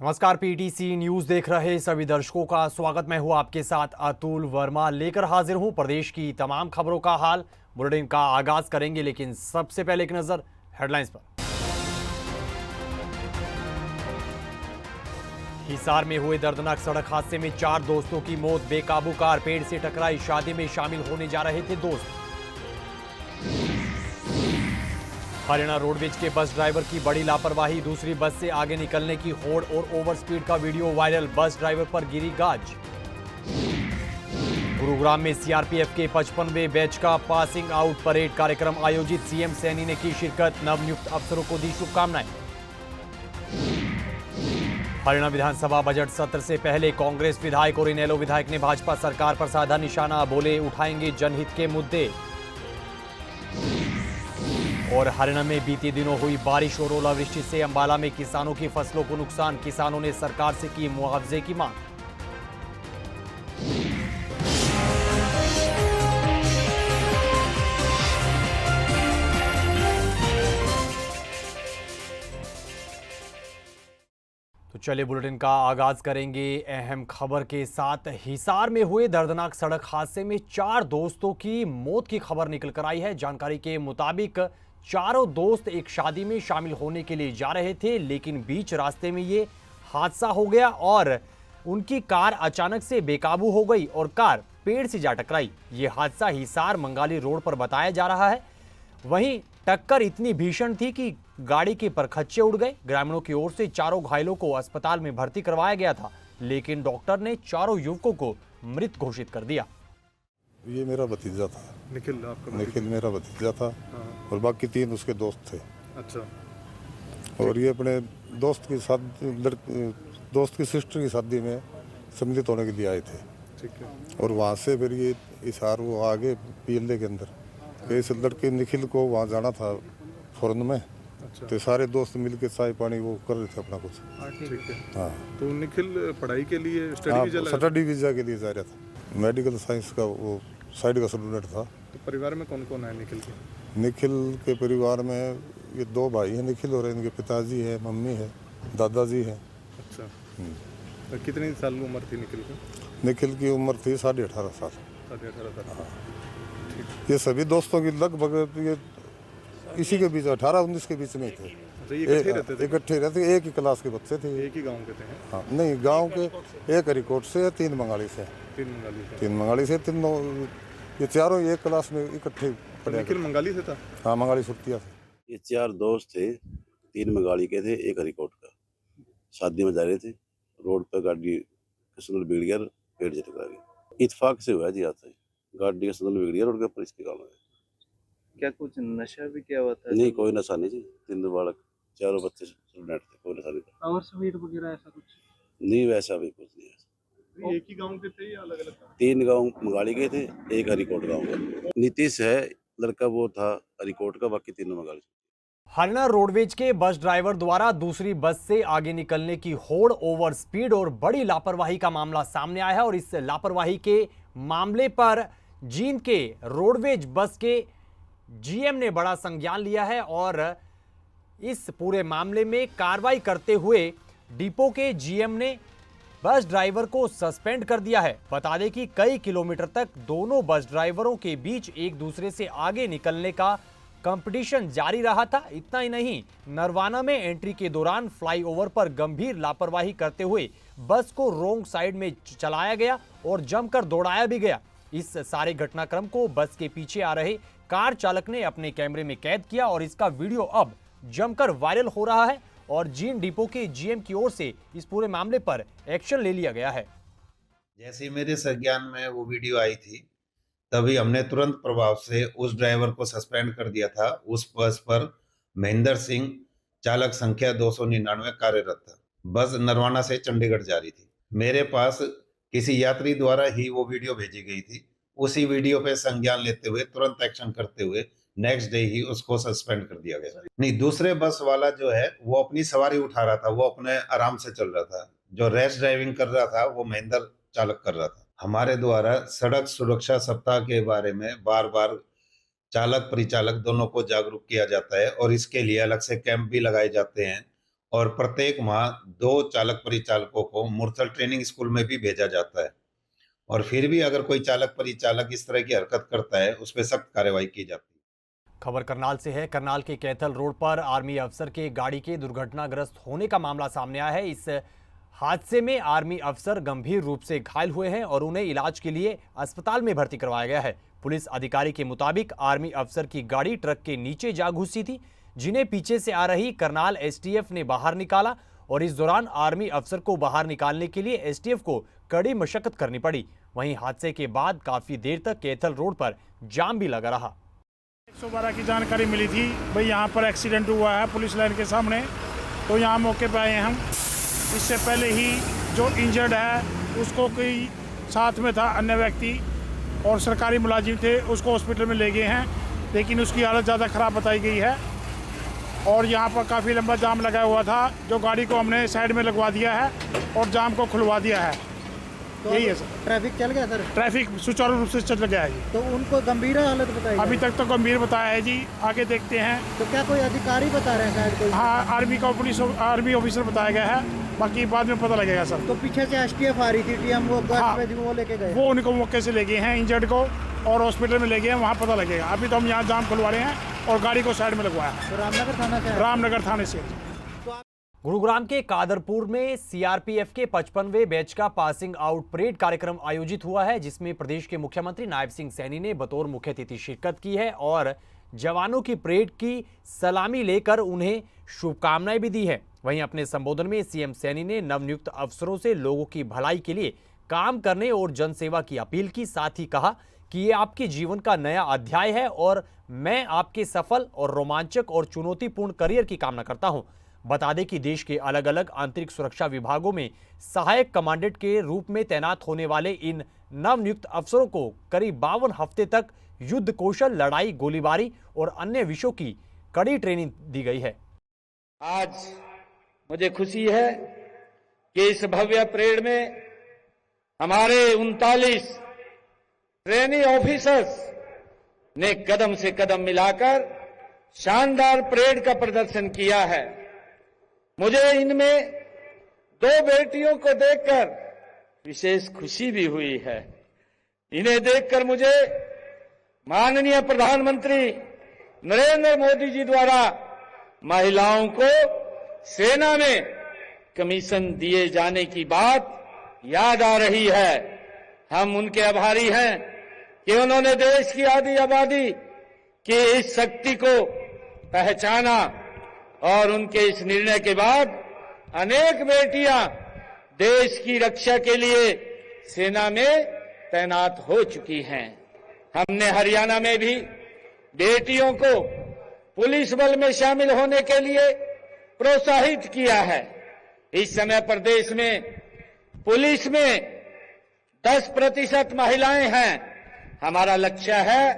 नमस्कार, PTC news देख रहे सभी दर्शकों का स्वागत। मैं हूं आपके साथ अतुल वर्मा, लेकर हाजिर हूं प्रदेश की तमाम खबरों का हाल। बुलेटिन का आगाज करेंगे, लेकिन सबसे पहले एक नजर हेडलाइंस पर। हिसार में हुए दर्दनाक सड़क हादसे में 4 दोस्तों की मौत। बेकाबू कार पेड़ से टकराई। शादी में शामिल होने जा रहे थे दोस्त। हरियाणा रोडवेज के बस ड्राइवर की बड़ी लापरवाही। दूसरी बस से आगे निकलने की होड़ और ओवर स्पीड का वीडियो वायरल। बस ड्राइवर पर गिरी गाज। गुरुग्राम में सीआरपीएफ के 55वें बैच का पासिंग आउट परेड कार्यक्रम आयोजित। सीएम सैनी ने की शिरकत। नवनियुक्त अफसरों को दी शुभकामनाएं। हरियाणा विधानसभा बजट सत्र से पहले कांग्रेस विधायक और इनेलो विधायक ने भाजपा सरकार पर साधा निशाना। बोले, उठाएंगे जनहित के मुद्दे। और हरियाणा में बीते दिनों हुई बारिश और ओलावृष्टि से अंबाला में किसानों की फसलों को नुकसान। किसानों ने सरकार से की मुआवजे की मांग। तो चलिए बुलेटिन का आगाज करेंगे अहम खबर के साथ। हिसार में हुए दर्दनाक सड़क हादसे में 4 दोस्तों की मौत की खबर निकल कर आई है। जानकारी के मुताबिक चारों दोस्त एक शादी में शामिल होने के लिए जा रहे थे, लेकिन बीच रास्ते में ये हादसा हो गया और उनकी कार अचानक से बेकाबू हो गई और कार पेड़ से जा टकराई। ये हादसा हिसार मंगाली रोड पर बताया जा रहा है। वहीं टक्कर इतनी भीषण थी कि गाड़ी के परखच्चे उड़ गए। ग्रामीणों की ओर से चारों घायलों को अस्पताल में भर्ती करवाया गया था, लेकिन डॉक्टर ने चारों युवकों को मृत घोषित कर दिया। ये मेरा भतीजा था। निखिल आपका निखिल मेरा भतीजा था। हाँ। और बाकी 3 उसके दोस्त थे। अच्छा। और ये अपने दोस्त की दोस्त की सिस्टर की शादी में सम्मिलित होने के लिए आए थे। ठीक है। और वहाँ से फिर ये हिसार वो आगे पीएलए के अंदर इस लड़के निखिल को वहाँ जाना था फौरन में। अच्छा। तो सारे दोस्त मिलकर चाय पानी वो कर रहे थे अपना कुछ। ठीक है। हाँ, तो निखिल पढ़ाई के लिए स्टडी वीजा के लिए जा रहा था। मेडिकल साइंस का वो साइड का स्टूडेंट था। तो परिवार में कौन कौन है निखिल के? निखिल के परिवार में ये 2 भाई हैं निखिल, और इनके पिताजी है, मम्मी है, दादाजी है। अच्छा। तो कितनी साल उम्र थी निखिल की? निखिल की उम्र थी 18.5 साल। 18.5 साल। ये सभी दोस्तों की लगभग ये इसी के बीच 18-19 के बीच में थे। अच्छा, ये इकट्ठे रहते थे? इकट्ठे रहते, एक ही क्लास के बच्चे थे। एक ही गांव के थे? हाँ, नहीं, गांव के एक हरिकोट से, 3 मंगाली से। 3 मंगाली से। 3 मंगाली से, तीनों ये चारों एक क्लास में इकट्ठे पढ़े। निखिल मंगाली से था? हाँ, मंगाली छुट्टियाँ से। ये 4 दोस्त थे, 3 मंगाली के थे, एक हरिकोट का। शादी में जा रहे थे, रोड पर गाड़ी का संतुलन बिगड़ गया, पेड़ से टकरा गया। इत्तेफाक से हुआ जी आता है, गाड़ी का संतुलन बिगड़ गया रोड के ऊपर, इसके कारण है। क्या कुछ नशा भी किया हुआ था? नहीं, कोई नशा नहीं जी। 3 बालक, चारों बच्चे स्टूडेंट थे, कोई नशा नहीं था। और स्वीट वगैरह ऐसा कुछ? नहीं, वैसा भी कुछ नहीं है। एक ही गांव के थे या अलग अलग? 3 गाँव मंगाली के थे, एक हरिकोट गाँव का। नीतीश है लड़का, वो था हरिकोट का, बाकी 3 मंगाली। हरियाणा रोडवेज के बस ड्राइवर द्वारा दूसरी बस से आगे निकलने की होड़, ओवर स्पीड और बड़ी लापरवाही का मामला सामने आया है। और इस लापरवाही के मामले पर जींद के रोडवेज बस के जीएम ने बड़ा संज्ञान लिया है और इस पूरे मामले में कार्रवाई करते हुए डिपो के जीएम ने बस ड्राइवर को सस्पेंड कर दिया है। बता दें कि कई किलोमीटर तक दोनों बस ड्राइवरों के बीच एक दूसरे से आगे निकलने का कंपटीशन जारी रहा था। इतना ही नहीं, नरवाना में एंट्री के दौरान फ्लाईओवर पर गंभीर लापरवाही करते हुए बस को रोंग साइड में चलाया गया और जमकर दौड़ाया भी गया। इस सारे घटनाक्रम को बस के पीछे आ रहे कार चालक ने अपने कैमरे में कैद किया और इसका वीडियो अब जमकर वायरल हो रहा है और जींद डिपो के जीएम की ओर से इस पूरे मामले पर एक्शन ले लिया गया है। जैसे ही मेरे संज्ञान में वो वीडियो आई थी, तभी हमने तुरंत प्रभाव से उस ड्राइवर को सस्पेंड कर दिया था। उस बस पर महेंद्र सिंह, चालक संख्या 299 कार्यरत था। बस नरवाना से चंडीगढ़ जा रही थी। मेरे पास किसी यात्री द्वारा ही वो वीडियो भेजी गई थी। उसी वीडियो पे संज्ञान लेते हुए तुरंत एक्शन करते हुए नेक्स्ट डे ही उसको सस्पेंड कर दिया गया। नहीं, दूसरे बस वाला जो है वो अपनी सवारी उठा रहा था, वो अपने आराम से चल रहा था। जो रैश ड्राइविंग कर रहा था वो महेंद्र चालक कर रहा था। हमारे द्वारा सड़क सुरक्षा सप्ताह के बारे में बार बार चालक परिचालक दोनों को जागरूक किया जाता है और इसके लिए अलग से कैंप भी लगाए जाते हैं और प्रत्येक माह 2 चालक परिचालकों को मुरथल ट्रेनिंग स्कूल में भी भेजा जाता है। और फिर भी अगर कोई चालक परिचालक इस तरह की हरकत करता है, उस पर सख्त कार्रवाई की जाती है। खबर करनाल से है। करनाल के कैथल रोड पर आर्मी अफसर के गाड़ी के दुर्घटनाग्रस्त होने का मामला सामने आया है। इस हादसे में आर्मी अफसर गंभीर रूप से घायल हुए हैं और उन्हें इलाज के लिए अस्पताल में भर्ती करवाया गया है। पुलिस अधिकारी के मुताबिक आर्मी अफसर की गाड़ी ट्रक के नीचे जा घुसी थी, जिन्हें पीछे से आ रही करनाल एसटीएफ ने बाहर निकाला और इस दौरान आर्मी अफसर को बाहर निकालने के लिए एसटीएफ को कड़ी मशक्कत करनी पड़ी। वहीं हादसे के बाद काफी देर तक कैथल रोड पर जाम भी लगा रहा। 112 की जानकारी मिली थी, भाई यहाँ पर एक्सीडेंट हुआ है पुलिस लाइन के सामने, तो यहाँ मौके पर आए हैं हम। इससे पहले ही जो इंजर्ड है उसको कोई साथ में था अन्य व्यक्ति और सरकारी मुलाजिम थे, उसको हॉस्पिटल में ले गए हैं, लेकिन उसकी हालत ज़्यादा ख़राब बताई गई है। और यहाँ पर काफ़ी लंबा जाम लगा हुआ था, जो गाड़ी को हमने साइड में लगवा दिया है और जाम को खुलवा दिया है। तो यही है सर। ट्रैफिक चल गया सर? ट्रैफिक सुचारू रूप से चल गया है जी। तो उनको गंभीर हालत बताई? अभी तक तो गंभीर बताया है जी, आगे देखते हैं। तो क्या कोई अधिकारी बता रहे हैं शायद कोई? हाँ, आर्मी ऑफिसर बताया गया है, बाकी बाद में पता लगेगा सर। तो पीछे से एसटीएफ आ रही थी, टीएम वो हाँ, वो लेके गए? वो उनको मौके से ले गए हैं, इंजर्ड को, और हॉस्पिटल में ले गए हैं, वहाँ पता लगेगा। अभी तो हम यहाँ जाम खुलवा रहे हैं और गाड़ी को साइड में लगवाया है। तो रामनगर थाना से? रामनगर थाने से। गुरुग्राम के कादरपुर में सीआरपीएफ के 55वें बैच का पासिंग आउट परेड कार्यक्रम आयोजित हुआ है, जिसमें प्रदेश के मुख्यमंत्री नायब सिंह सैनी ने बतौर मुख्य अतिथि शिरकत की है और जवानों की परेड की सलामी लेकर उन्हें शुभकामनाएं भी दी है। वहीं अपने संबोधन में सीएम सैनी ने नवनियुक्त अफसरों से लोगों की भलाई के लिए काम करने और जनसेवा की अपील की। साथ ही कहा कि ये आपके जीवन का नया अध्याय है और मैं आपके सफल और रोमांचक और चुनौतीपूर्ण करियर की कामना करता हूं। बता दें कि देश के अलग अलग आंतरिक सुरक्षा विभागों में सहायक कमांडेंट के रूप में तैनात होने वाले इन नवनियुक्त अफसरों को करीब 52 हफ्ते तक युद्ध कौशल, लड़ाई, गोलीबारी और अन्य विषयों की कड़ी ट्रेनिंग दी गई है। आज मुझे खुशी है कि इस भव्य परेड में हमारे 39 ट्रेनी ऑफिसर्स ने कदम से कदम मिलाकर शानदार परेड का प्रदर्शन किया है। मुझे इनमें 2 बेटियों को देखकर विशेष खुशी भी हुई है। इन्हें देखकर मुझे माननीय प्रधानमंत्री नरेंद्र मोदी जी द्वारा महिलाओं को सेना में कमीशन दिए जाने की बात याद आ रही है। हम उनके आभारी हैं कि उन्होंने देश की आधी आबादी की इस शक्ति को पहचाना और उनके इस निर्णय के बाद अनेक बेटियां देश की रक्षा के लिए सेना में तैनात हो चुकी हैं। हमने हरियाणा में भी बेटियों को पुलिस बल में शामिल होने के लिए प्रोत्साहित किया है। इस समय प्रदेश में पुलिस में 10% महिलाएं हैं। हमारा लक्ष्य है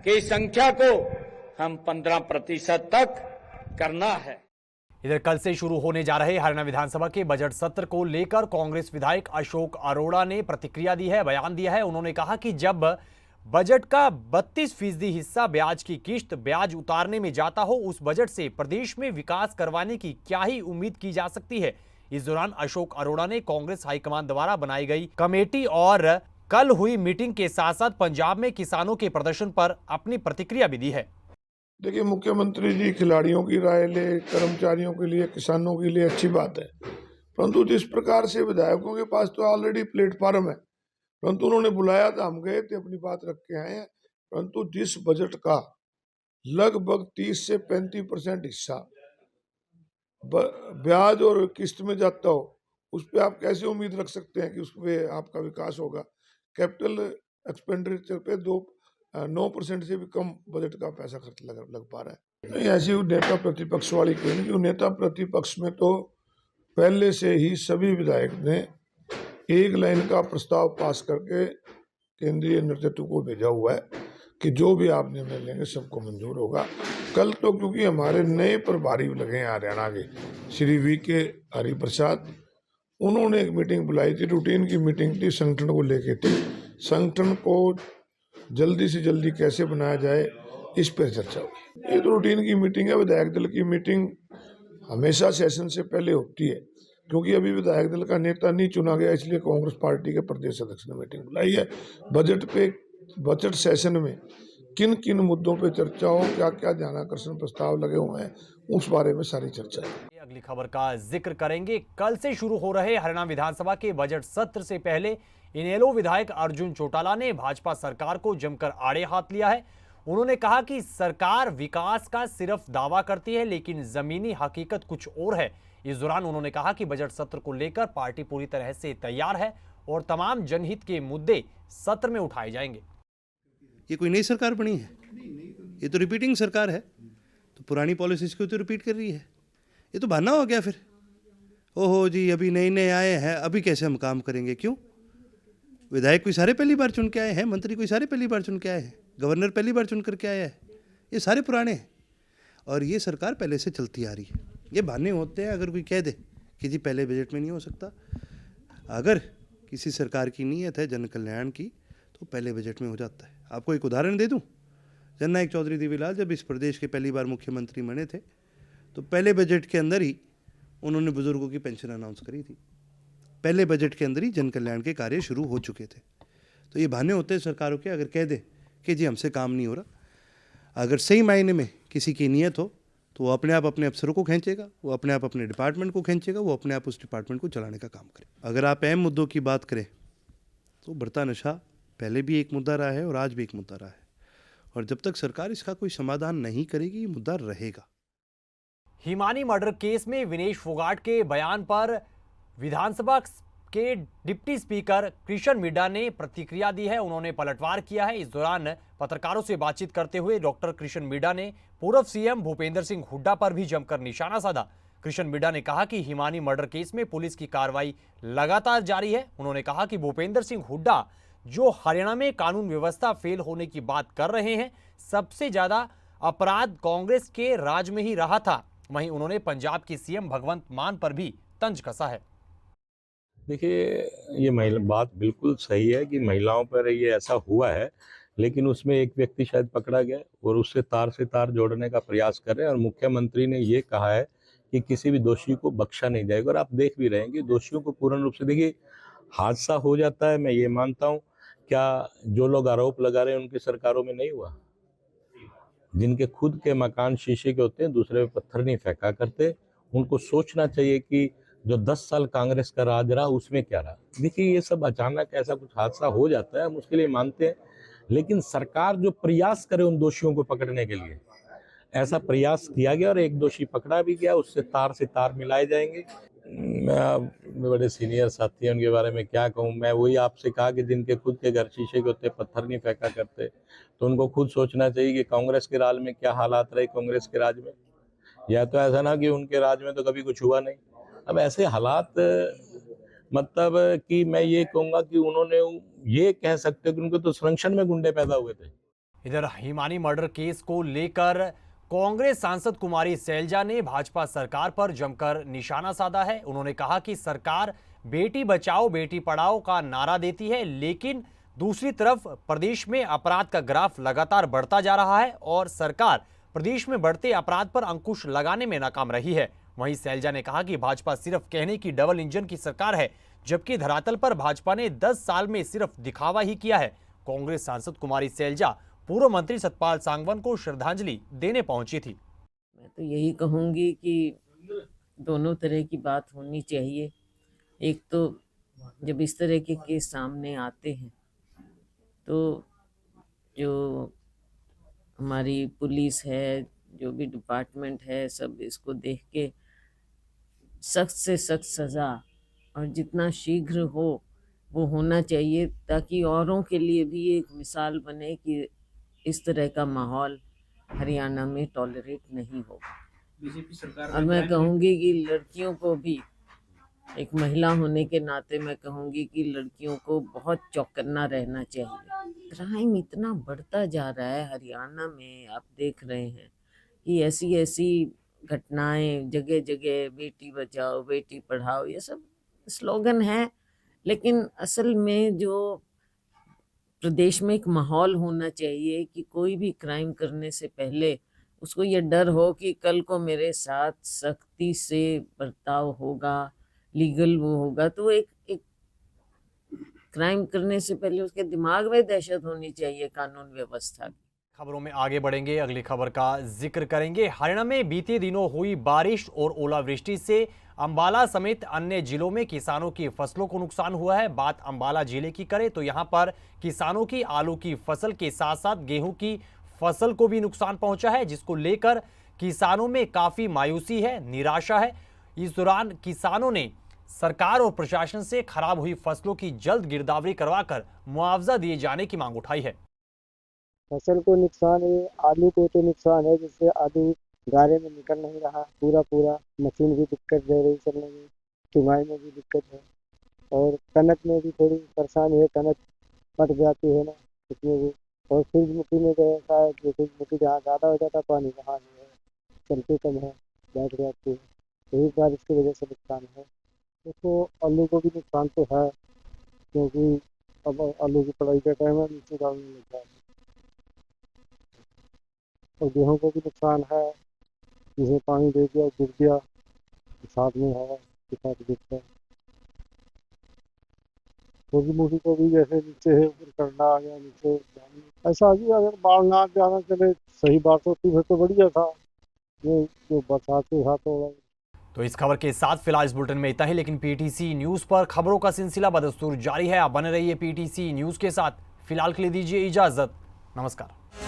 कि इस संख्या को हम 15% तक करना है। इधर कल से शुरू होने जा रहे हरियाणा विधानसभा के बजट सत्र को लेकर कांग्रेस विधायक अशोक अरोड़ा ने प्रतिक्रिया दी है, बयान दिया है। उन्होंने कहा कि जब बजट का 32% हिस्सा ब्याज की किश्त ब्याज उतारने में जाता हो, उस बजट से प्रदेश में विकास करवाने की क्या ही उम्मीद की जा सकती है। इस दौरान अशोक अरोड़ा ने कांग्रेस हाईकमान द्वारा बनाई गई कमेटी और कल हुई मीटिंग के साथ साथ पंजाब में किसानों के प्रदर्शन पर अपनी प्रतिक्रिया भी दी है। देखिए, मुख्यमंत्री जी खिलाड़ियों की राय ले, कर्मचारियों के लिए, किसानों के लिए अच्छी बात है, परंतु जिस प्रकार से विधायकों के पास तो ऑलरेडी प्लेटफॉर्म है, परंतु उन्होंने बुलाया था, हम गए थे, अपनी बात रख के आए हैं, परंतु जिस बजट का लगभग 30 से 35% हिस्सा ब्याज और किस्त में जाता हो, उस पर आप कैसे उम्मीद रख सकते हैं कि उस पर आपका विकास होगा। कैपिटल एक्सपेंडिचर पे 9% से भी कम बजट का पैसा खर्च लग पा रहा है। नहीं, ऐसी नेता प्रतिपक्ष वाली कोई नहीं, क्योंकि नेता प्रतिपक्ष में तो पहले से ही सभी विधायक ने एक लाइन का प्रस्ताव पास करके केंद्रीय नेतृत्व को भेजा हुआ है कि जो भी आप निर्णय लेंगे सबको मंजूर होगा। कल तो क्योंकि हमारे नए प्रभारी लगे हैं हरियाणा के, श्री VK हरिप्रसाद, उन्होंने एक मीटिंग बुलाई थी, रूटीन की मीटिंग थी, संगठन को लेके थी। संगठन को जल्दी से जल्दी कैसे बनाया जाए, इस पर चर्चा हुई। ये तो रूटीन की मीटिंग है, विधायक दल की मीटिंग हमेशा सेशन से पहले होती है, क्योंकि अभी विधायक दल का नेता नहीं चुना गया, इसलिए कांग्रेस पार्टी के प्रदेश अध्यक्ष ने मीटिंग बुलाई है। बजट सेशन में किन किन मुद्दों पे चर्चा हो, क्या क्या ध्यानाकर्षण प्रस्ताव लगे हुए हैं, उस बारे में सारी चर्चा है। अगली खबर का जिक्र करेंगे। कल से शुरू हो रहे हरियाणा विधानसभा के बजट सत्र से पहले इनेलो विधायक अर्जुन चौटाला ने भाजपा सरकार को जमकर आड़े हाथ लिया है। उन्होंने कहा कि सरकार विकास का सिर्फ दावा करती है, लेकिन जमीनी हकीकत कुछ और है। इस दौरान उन्होंने कहा कि बजट सत्र को लेकर पार्टी पूरी तरह से तैयार है और तमाम जनहित के मुद्दे सत्र में उठाए जाएंगे। ये कोई नई सरकार बनी है? ये तो रिपीटिंग सरकार है, तो पुरानी पॉलिसीज को तो रिपीट कर रही है। ये तो बहाना हो गया फिर। ओहो जी, अभी नए नए आए हैं, अभी कैसे हम काम करेंगे? क्यों? विधायक कोई सारे पहली बार चुन के आए हैं, मंत्री कोई सारे पहली बार चुन के आए हैं, गवर्नर पहली बार चुन करके आया है। ये सारे पुराने हैं और ये सरकार पहले से चलती आ रही है। ये बहाने होते हैं अगर कोई कह दे कि जी पहले बजट में नहीं हो सकता। अगर किसी सरकार की नीयत है जन कल्याण की तो पहले बजट में हो जाता है। आपको एक उदाहरण दे दूं, जननायक चौधरी देवीलाल जब इस प्रदेश के पहली बार मुख्यमंत्री बने थे तो पहले बजट के अंदर ही उन्होंने बुजुर्गों की पेंशन अनाउंस करी थी। पहले बजट के अंदर ही जन कल्याण के कार्य शुरू हो चुके थे। तो ये बहाने होते हैं सरकारों के, अगर कह दे कि जी हमसे काम नहीं हो रहा। अगर सही मायने में किसी की नीयत हो तो वो अपने आप अपने अफसरों को खींचेगा, वो अपने आप अपने डिपार्टमेंट को खींचेगा, वो अपने आप उस डिपार्टमेंट को चलाने का काम करे। अगर आप अहम मुद्दों की बात करें तो बढ़ता नशा पहले भी एक मुद्दा रहा है और आज भी एक मुद्दा रहा है, और जब तक सरकार इसका कोई समाधान नहीं करेगी ये मुद्दा रहेगा। हिमानी मर्डर केस में विनेश फोगाट के बयान पर विधानसभा के डिप्टी स्पीकर कृष्ण मिड्डा ने प्रतिक्रिया दी है। उन्होंने पलटवार किया है। इस दौरान पत्रकारों से बातचीत करते हुए डॉक्टर कृष्ण मिड्डा ने पूर्व सीएम भूपेंद्र सिंह हुड्डा पर भी जमकर निशाना साधा। कृष्ण मिड्डा ने कहा कि हिमानी मर्डर केस में पुलिस की कार्रवाई लगातार जारी है। उन्होंने कहा कि भूपेंद्र सिंह हुड्डा जो हरियाणा में कानून व्यवस्था फेल होने की बात कर रहे हैं, सबसे ज्यादा अपराध कांग्रेस के राज में ही रहा था। वहीं उन्होंने पंजाब के सीएम भगवंत मान पर भी तंज कसा है। देखिए, ये महिला बात बिल्कुल सही है कि महिलाओं पर ये ऐसा हुआ है, लेकिन उसमें एक व्यक्ति शायद पकड़ा गया और उससे तार से तार जोड़ने का प्रयास कर रहे हैं। और मुख्यमंत्री ने ये कहा है कि किसी भी दोषी को बख्शा नहीं जाएगा। और आप देख भी रहे हैं कि दोषियों को पूर्ण रूप से, देखिए हादसा हो जाता है, मैं ये मानता हूँ। क्या जो लोग आरोप लगा रहे हैं उनकी सरकारों में नहीं हुआ? जिनके खुद के मकान शीशे के होते हैं, दूसरे पे पत्थर नहीं फेंका करते। उनको सोचना चाहिए कि जो 10 साल कांग्रेस का राज रहा उसमें क्या रहा। देखिए, ये सब अचानक ऐसा कुछ हादसा हो जाता है, हम उसके लिए मानते हैं, लेकिन सरकार जो प्रयास करे उन दोषियों को पकड़ने के लिए, ऐसा प्रयास किया गया और एक दोषी पकड़ा भी गया। उससे तार से तार मिलाए जाएंगे। मैं बड़े सीनियर साथी हैं, उनके बारे में क्या कहूँ। मैं वही आपसे कहा कि जिनके खुद के घर शीशे के होते, पत्थर नहीं फेंका करते, तो उनको खुद सोचना चाहिए कि कांग्रेस के राज में क्या हालात रहे, कांग्रेस के राज में। या तो ऐसा ना कि उनके राज में तो कभी कुछ हुआ नहीं। अब ऐसे हालात, मतलब कि मैं ये कहूँगा कि उन्होंने ये कह सकते कि उनके तो संरक्षण में गुंडे पैदा हुए थे। इधर हिमानी मर्डर केस को लेकर कांग्रेस सांसद कुमारी सैलजा ने भाजपा सरकार पर जमकर निशाना साधा है। उन्होंने कहा कि सरकार बेटी बचाओ बेटी पढ़ाओ का नारा देती है, लेकिन दूसरी तरफ प्रदेश में अपराध का ग्राफ लगातार बढ़ता जा रहा है और सरकार प्रदेश में बढ़ते अपराध पर अंकुश लगाने में नाकाम रही है। वहीं सैलजा ने कहा कि भाजपा सिर्फ कहने की डबल इंजन की सरकार है, जबकि धरातल पर भाजपा ने 10 साल में सिर्फ दिखावा ही किया है। कांग्रेस सांसद कुमारी सैलजा पूर्व मंत्री सतपाल सांगवान को श्रद्धांजलि देने पहुंची थी। मैं तो यही कहूंगी कि दोनों तरह की बात होनी चाहिए। एक तो जब इस तरह के केस सामने आते हैं तो जो हमारी पुलिस है, जो भी डिपार्टमेंट है, सब इसको देख के सख्त से सख्त सज़ा और जितना शीघ्र हो वो होना चाहिए, ताकि औरों के लिए भी एक मिसाल बने कि इस तरह का माहौल हरियाणा में टॉलरेट नहीं होगा। बीजेपी सरकार और मैं कहूँगी कि लड़कियों को भी, एक महिला होने के नाते मैं कहूँगी कि लड़कियों को बहुत चौकन्ना रहना चाहिए। क्राइम इतना बढ़ता जा रहा है हरियाणा में, आप देख रहे हैं कि ऐसी ऐसी घटनाएं जगह जगह, बेटी बचाओ बेटी पढ़ाओ, ये सब स्लोगन है, लेकिन असल में जो प्रदेश में एक माहौल होना चाहिए कि कोई भी क्राइम करने से पहले उसको ये डर हो कि कल को मेरे साथ सख्ती से बर्ताव होगा, लीगल वो होगा, तो एक क्राइम करने से पहले उसके दिमाग में दहशत होनी चाहिए कानून व्यवस्था की। खबरों में आगे बढ़ेंगे, अगली खबर का जिक्र करेंगे। हरियाणा में बीते दिनों हुई बारिश और ओलावृष्टि से अंबाला समेत अन्य जिलों में किसानों की फसलों को नुकसान हुआ है। बात अंबाला जिले की करें तो यहां पर किसानों की आलू की फसल के साथ साथ गेहूं की फसल को भी नुकसान पहुंचा है, जिसको लेकर किसानों में काफी मायूसी है, निराशा है। इस दौरान किसानों ने सरकार और प्रशासन से खराब हुई फसलों की जल्द गिरदावरी करवाकर मुआवजा दिए जाने की मांग उठाई है। फसल को नुकसान है, आलू को तो नुकसान है, जिससे आलू गारे में निकल नहीं रहा पूरा। मशीन भी दिक्कत दे रही चलने में, चुनाई में भी दिक्कत है, और कनक में भी थोड़ी परेशानी है, कनक फट जाती है ना इसमें भी। और सूरजमुखी में जो ऐसा है कि सूरजमुखी जहाँ ज़्यादा हो जाता है पानी, वहाँ जो है चलती कम है, बैठ जाती है, यही बारिश की वजह से नुकसान है। तो आलू को भी नुकसान तो है, क्योंकि अब आलू की पढ़ाई का टाइम है, नीचे डालने लग जाए। और गेहूँ को भी नुकसान है, जिसे पानी दे दिया गिर गया, साथ में हवा के साथ गिरता है। सूरजमुखी को भी जैसे नीचे है ऊपर करना आ गया, नीचे ऐसा भी अगर बाढ़ ना ज़्यादा चले, सही बात होती है तो बढ़िया था, ये जो बरसात के साथ हो रहा है। तो इस खबर के साथ फिलहाल इस बुलेटिन में इतना ही, लेकिन पीटीसी न्यूज पर खबरों का सिलसिला बदस्तूर जारी है। आप बने रहिए पीटीसी न्यूज के साथ। फिलहाल के लिए दीजिए इजाजत, नमस्कार।